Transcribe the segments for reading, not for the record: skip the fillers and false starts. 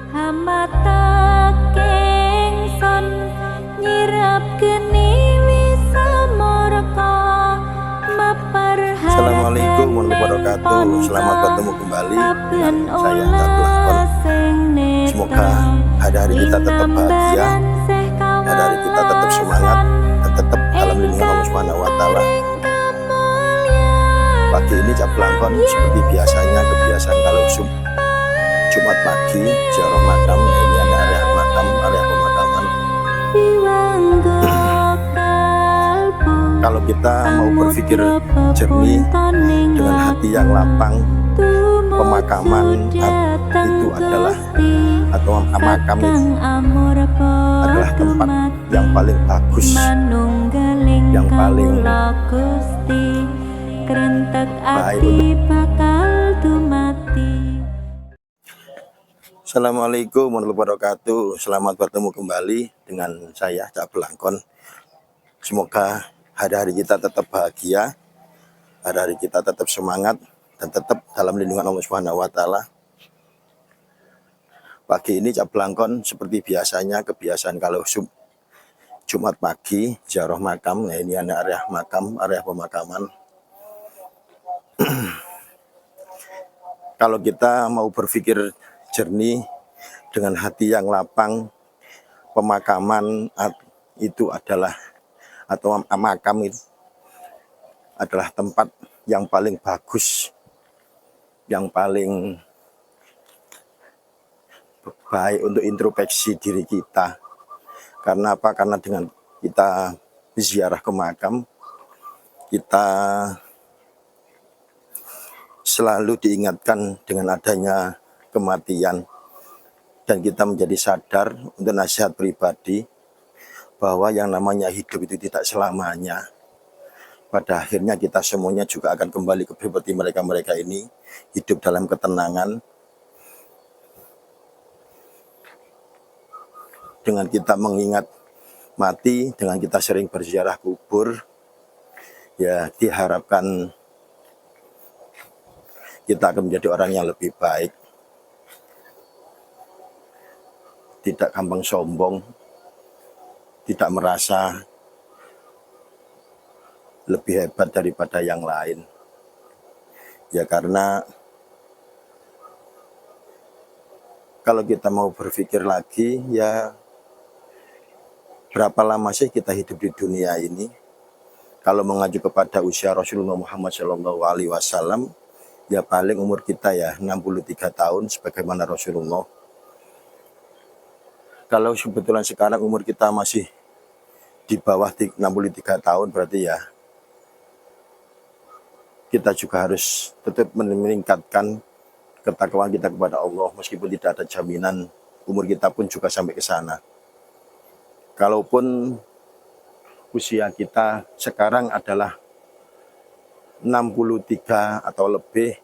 Hamata kengson nyirap geni wisamorka mapar. Assalamualaikum warahmatullahi wabarakatuh. Selamat bertemu kembali dengan saya Tabulakon. Semoga hari-hari kita tetap bahagia, hari-hari kita tetap semangat, dan tetap dalam lindungan Allah Subhanahu wa Ta'ala. Pagi ini Tabulakon seperti biasanya, kebiasaan kalau Jumat pagi ziarah makam, ini ada area makam, area pemakaman. Kalau kita mau berpikir jernih dengan hati yang lapang, pemakaman itu adalah, atau makam itu adalah tempat yang paling bagus, yang paling baik. Assalamualaikum warahmatullahi wabarakatuh. Selamat bertemu kembali dengan saya Cak Belangkon. Semoga hari-hari kita tetap bahagia, hari-hari kita tetap semangat, dan tetap dalam lindungan Allah Subhanahu wa Ta'ala. Pagi ini Cak Belangkon seperti biasanya, kebiasaan kalau Jumat pagi ziarah makam, ini ada area makam, area pemakaman. Kalau kita mau berpikir jernih dengan hati yang lapang, pemakaman itu adalah, atau makam itu adalah tempat yang paling bagus, yang paling baik untuk introspeksi diri kita. Karena apa? Karena dengan kita ziarah ke makam, kita selalu diingatkan dengan adanya kematian, dan kita menjadi sadar untuk nasihat pribadi bahwa yang namanya hidup itu tidak selamanya. Pada akhirnya kita semuanya juga akan kembali seperti mereka-mereka ini, hidup dalam ketenangan. Dengan kita mengingat mati, dengan kita sering berziarah kubur, ya diharapkan kita akan menjadi orang yang lebih baik, tidak gampang sombong, tidak merasa lebih hebat daripada yang lain. Ya karena kalau kita mau berpikir lagi, ya berapa lama sih kita hidup di dunia ini? Kalau mengacu kepada usia Rasulullah Muhammad SAW, ya paling umur kita ya 63 tahun sebagaimana Rasulullah. Kalau kebetulan sekarang umur kita masih di bawah 63 tahun, berarti ya kita juga harus tetap meningkatkan ketakwaan kita kepada Allah, meskipun tidak ada jaminan umur kita pun juga sampai ke sana. Kalaupun usia kita sekarang adalah 63 atau lebih,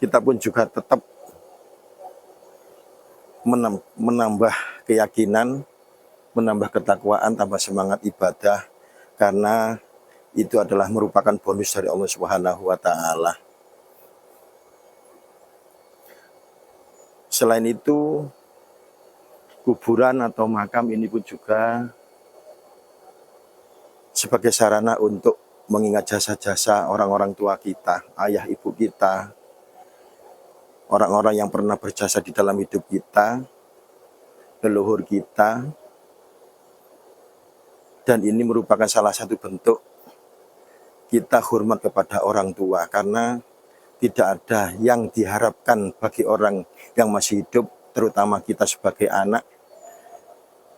kita pun juga tetap menambah keyakinan, menambah ketakwaan, tambah semangat ibadah, karena itu adalah merupakan bonus dari Allah Subhanahu wa Ta'ala. Selain itu, kuburan atau makam ini pun juga sebagai sarana untuk mengingat jasa-jasa orang-orang tua kita, ayah ibu kita, orang-orang yang pernah berjasa di dalam hidup kita, leluhur kita. Dan ini merupakan salah satu bentuk kita hormat kepada orang tua, karena tidak ada yang diharapkan bagi orang yang masih hidup, terutama kita sebagai anak,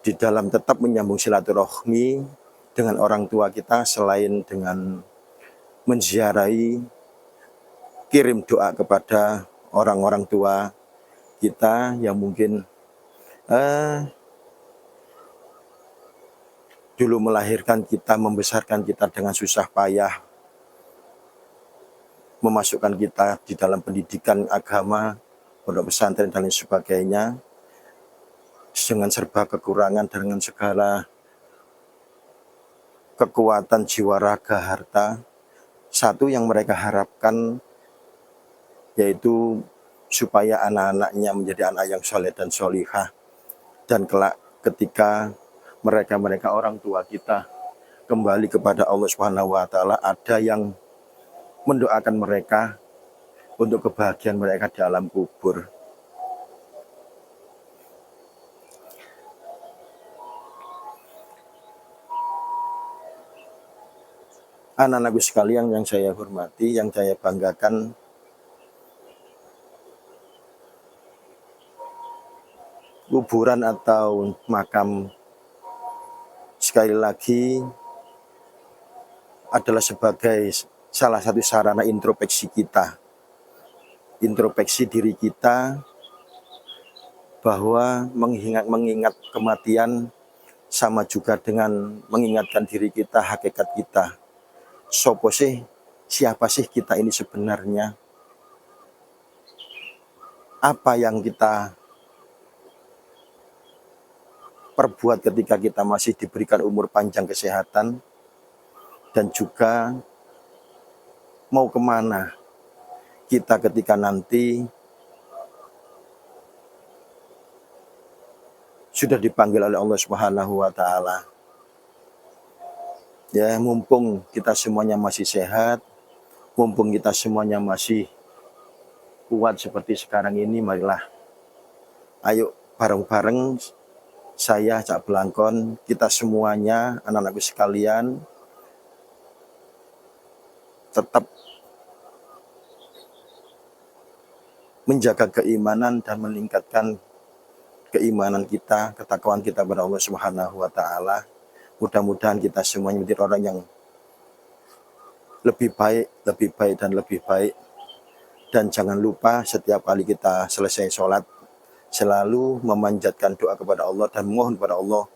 di dalam tetap menyambung silaturahmi dengan orang tua kita, selain dengan menziarahi, kirim doa kepada orang-orang tua kita yang mungkin dulu melahirkan kita, membesarkan kita dengan susah payah, memasukkan kita di dalam pendidikan agama, pondok pesantren dan lain sebagainya, dengan serba kekurangan, dengan segala kekuatan jiwa raga harta. Satu yang mereka harapkan yaitu supaya anak-anaknya menjadi anak yang soleh dan solihah. Dan kelak ketika mereka orang tua kita kembali kepada Allah Subhanahu wa taala, ada yang mendoakan mereka untuk kebahagiaan mereka di alam kubur. Anak-anakku sekalian yang saya hormati, yang saya banggakan, kuburan atau makam sekali lagi adalah sebagai salah satu sarana introspeksi kita. Introspeksi diri kita bahwa mengingat kematian sama juga dengan mengingatkan diri kita, hakikat kita. Sopo sih, siapa sih kita ini sebenarnya? Apa yang kita perbuat ketika kita masih diberikan umur panjang kesehatan, dan juga mau kemana kita ketika nanti sudah dipanggil oleh Allah Subhanahu wa taala. Ya, mumpung kita semuanya masih sehat, mumpung kita semuanya masih kuat seperti sekarang ini, marilah ayo bareng-bareng saya, Cak Blangkon, kita semuanya, anak-anakku sekalian, tetap menjaga keimanan dan meningkatkan keimanan kita, ketakwaan kita kepada Allah Subhanahu wa taala. Mudah-mudahan kita semuanya menjadi orang yang lebih baik dan lebih baik. Dan jangan lupa setiap kali kita selesai sholat, selalu memanjatkan doa kepada Allah dan mohon kepada Allah.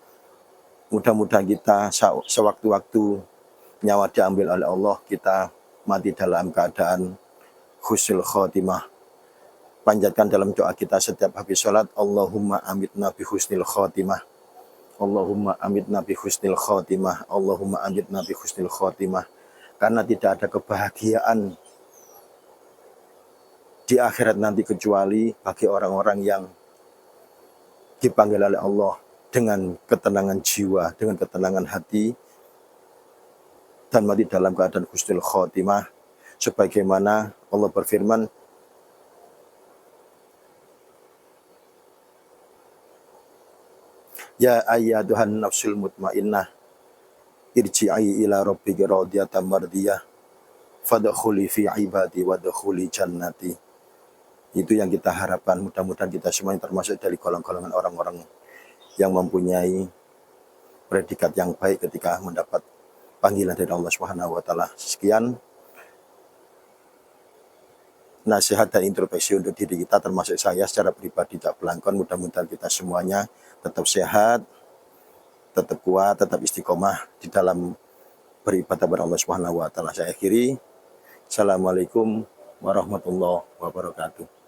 Mudah-mudahan kita sewaktu-waktu nyawa diambil oleh Allah, kita mati dalam keadaan husnul khotimah. Panjatkan dalam doa kita setiap habis sholat, Allahumma amitna bi husnil khotimah. Allahumma amitna bi husnil khotimah. Allahumma amitna bi husnil khotimah. Karena tidak ada kebahagiaan di akhirat nanti kecuali bagi orang-orang yang dipanggil oleh Allah dengan ketenangan jiwa, dengan ketenangan hati, dan mati dalam keadaan husnul khotimah. Sebagaimana Allah berfirman, Ya ayyatuhan nafsul mutmainnah, irji'i ila rabbiki radiyatan mardiyah, fadkhuli fi ibadi wadkhuli jannati. Itu yang kita harapkan, mudah-mudahan kita semuanya termasuk dari golongan orang-orang yang mempunyai predikat yang baik ketika mendapat panggilan dari Allah Subhanahu wa taala. Sekian nasihat dan introspeksi untuk diri kita, termasuk saya secara pribadi, Cak Blangkon. Mudah-mudahan kita semuanya tetap sehat, tetap kuat, tetap istiqomah di dalam beribadah kepada Allah Subhanahu wa taala. Saya akhiri. Assalamualaikum warahmatullahi wabarakatuh.